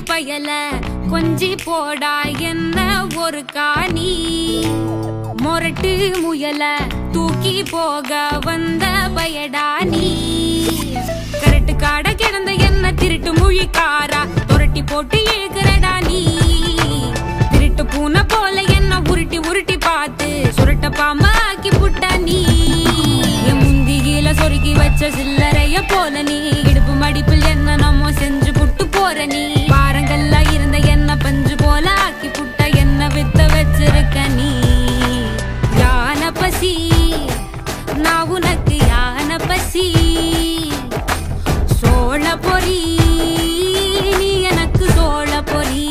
பயல கொஞ்சி போடா என்ன ஒரு காணி மொரட்டு முயல தூக்கி போக வந்த பயடா நீ கரட்டு காட கிடந்த என்ன திருட்டு மொழிக்காரா துரட்டி போட்டு இழுக்கிறடா நீ திருட்டு பூனை போல என்ன உருட்டி உருட்டி பார்த்து சுருட்ட பாம்பா ஆக்கி புட்டா நீ என் முந்தியில சொருகி வச்ச சில்லறைய போல நீ இடுப்பு மடிப்பில் என்ன நம்ம செஞ்சு புட்டு போற நீ வாரங்கள்ல இருந்த என்ன பஞ்சு போல ஆக்கி புட்ட என்ன வித்த வச்சிருக்க நீ யான பசி நான் உனக்கு யான பசி சோழ பொறி நீ எனக்கு சோழ பொறி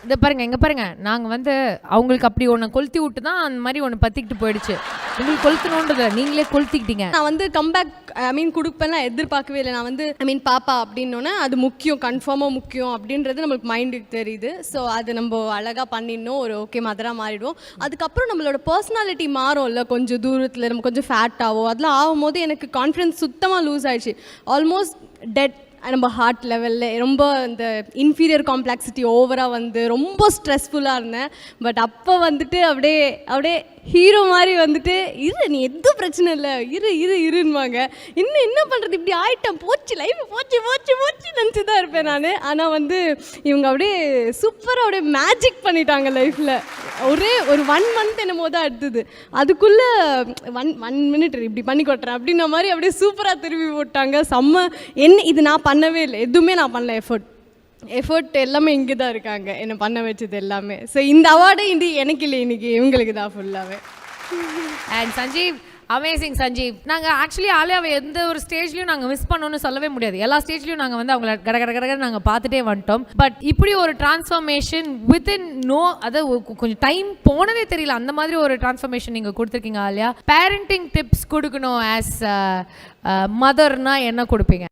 இதை பாருங்க, எங்க பாருங்க, நாங்க வந்து அவங்களுக்கு அப்படி ஒன்று கொளுத்தி விட்டு தான் அந்த மாதிரி ஒன்று பத்திக்கிட்டு போயிடுச்சு. உங்களுக்கு கொளுத்தணுன்றத நீங்களே கொளுத்திக்கிட்டீங்க. நான் வந்து கம்பேக் கொடுப்பேன் எதிர்பார்க்கவே இல்லை. நான் வந்து பாப்பா அப்படின்னோன்னே அது முக்கியம், கன்ஃபார்மாக முக்கியம் அப்படின்றது நம்மளுக்கு மைண்டுக்கு தெரியுது. ஸோ அது நம்ம அழகாக பண்ணிடணும், ஒரு ஓகே மதராக மாறிடுவோம். அதுக்கப்புறம் நம்மளோட பர்சனாலிட்டி மாறும்ல, கொஞ்சம் தூரத்தில் நம்ம கொஞ்சம் ஃபேட்டாகவோ அதெல்லாம் ஆகும்போது எனக்கு கான்ஃபிடன்ஸ் சுத்தமாக லூஸ் ஆயிடுச்சு. ஆல்மோஸ்ட் டெட் நம்ம ஹார்ட் லெவலில் ரொம்ப இந்த இன்ஃபீரியர் காம்ப்ளெக்சிட்டி ஓவராக வந்து ரொம்ப ஸ்ட்ரெஸ்ஃபுல்லாக இருந்தேன். பட் அப்போ வந்துட்டு அப்படியே ஹீரோ மாதிரி வந்துட்டு நீ எதுவும் பிரச்சனை இல்லை, இருன்னுவாங்க. இன்னும் என்ன பண்ணுறது, இப்படி ஆயிட்டேன், போச்சு லைஃப், போச்சு நினச்சி தான் இருப்பேன் நான். ஆனால் வந்து இவங்க அப்படியே சூப்பராக அப்படியே மேஜிக் பண்ணிட்டாங்க லைஃப்பில். ஒரே ஒரு 1 மந்த் என்னமோ தான் எடுத்தது, அதுக்குள்ளே 1 மினிட் இப்படி பண்ணி கொட்டுறேன் அப்படின்ன மாதிரி அப்படியே சூப்பராக திரும்பி போட்டாங்க. செம்ம. இது நான் பண்ணவே இல்லை, எதுவுமே நான் பண்ணல. எஃபர்ட் எல்லாமே இங்கே தான் இருக்காங்க என்னை பண்ண வச்சது எல்லாமே. ஸோ இந்த அவார்டு இது எனக்கு இல்லை, இன்னைக்கு இவங்களுக்கு தான் ஃபுல்லாகவே. And Sanjeev, amazing Sanjeev. நாங்கள் ஆக்சுவலி ஆலியாவை எந்த ஒரு ஸ்டேஜ்லையும் நாங்கள் மிஸ் பண்ணோன்னு சொல்லவே முடியாது. எல்லா ஸ்டேஜ்லையும் நாங்கள் வந்து அவங்கள கட நாங்கள் பார்த்துட்டே வந்துட்டோம். பட் இப்படி ஒரு டிரான்ஸ்ஃபர்மேஷன் வித்தின் அதாவது கொஞ்சம் டைம் போனதே தெரியல, அந்த மாதிரி ஒரு டிரான்ஸ்ஃபர்மேஷன் நீங்கள் கொடுத்துருக்கீங்க ஆலியா. பேரண்டிங் டிப்ஸ் கொடுக்கணும் ஆஸ் மதர்னா என்ன கொடுப்பீங்க?